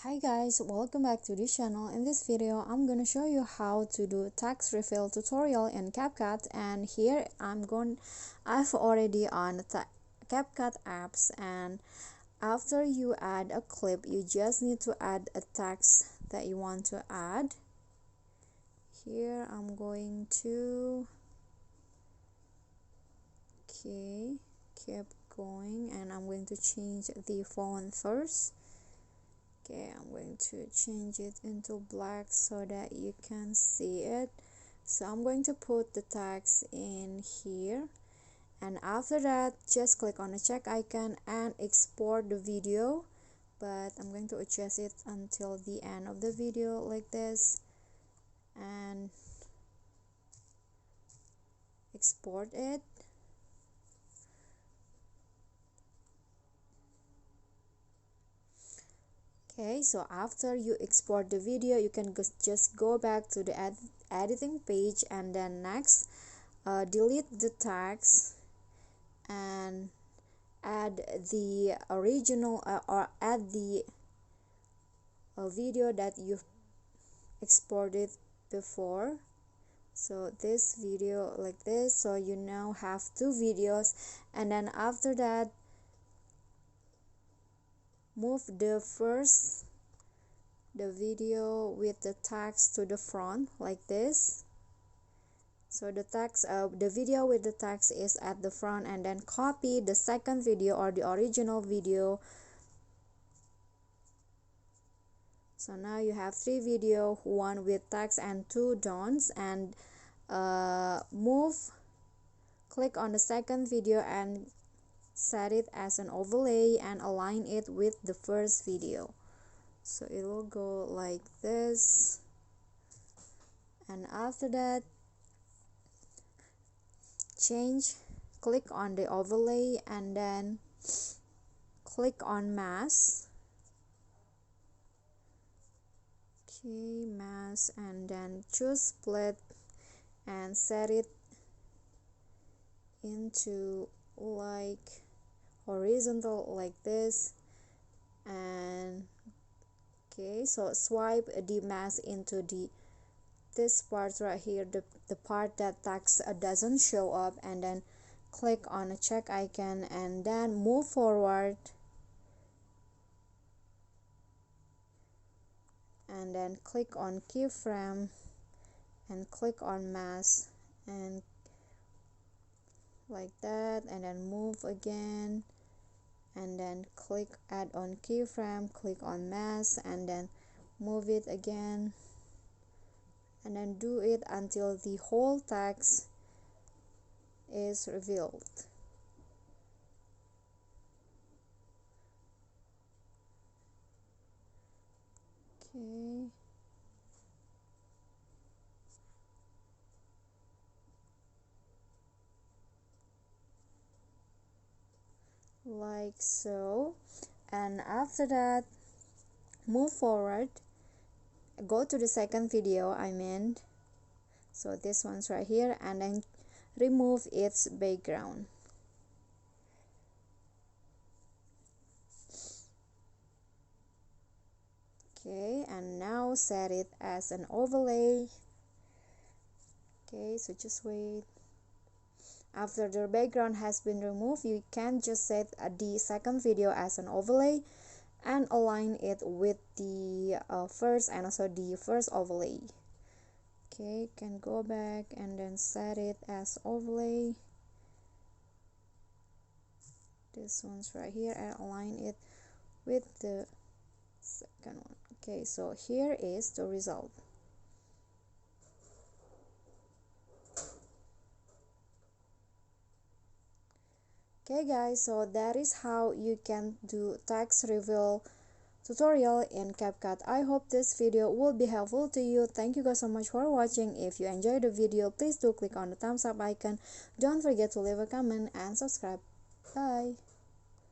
Hi guys, welcome back to this channel. In this video, I'm gonna show you how to do text refill tutorial in CapCut, and here I've already on the CapCut apps, and after you add a clip, you just need to add a text that you want to add. Here I'm going to keep going, and I'm going to change the font first. Okay, I'm going to change it into black so that you can see it. So I'm going to put the text in here, and after that just click on the check icon and export the video, but I'm going to adjust it until the end of the video like this and export it. Okay, so after you export the video, you can just go back to the editing page, and then next delete the text and add the original or add the video that you've exported before. So this video like this, so you now have two videos, and then after that move the video with the text to the front like this. So the video with the text is at the front, and then copy the second video or the original video. So now you have three video, one with text and two don'ts, and click on the second video and set it as an overlay and align it with the first video. So it will go like this, and after that click on the overlay and then click on mask. Okay, mask, and then choose split and set it into like horizontal like this, and okay, so swipe the mask into this part right here, the part that text doesn't show up, and then click on a check icon and then move forward, and then click on keyframe and click on mask and like that, and then move again, and then click add on keyframe, click on mask, and then move it again, and then do it until the whole text is revealed. Okay, like so, and after that move forward, go to the second video so this one's right here, and then remove its background. Okay, and now set it as an overlay. Okay, so just wait. After the background has been removed, you can just set the second video as an overlay and align it with the first and also the first overlay. Okay, can go back and then set it as overlay. This one's right here, and align it with the second one. Okay, so here is the result. Okay guys, so that is how you can do text reveal tutorial in CapCut. I hope this video will be helpful to you. Thank you guys so much for watching. If you enjoyed the video, please do click on the thumbs up icon. Don't forget to leave a comment and subscribe. Bye.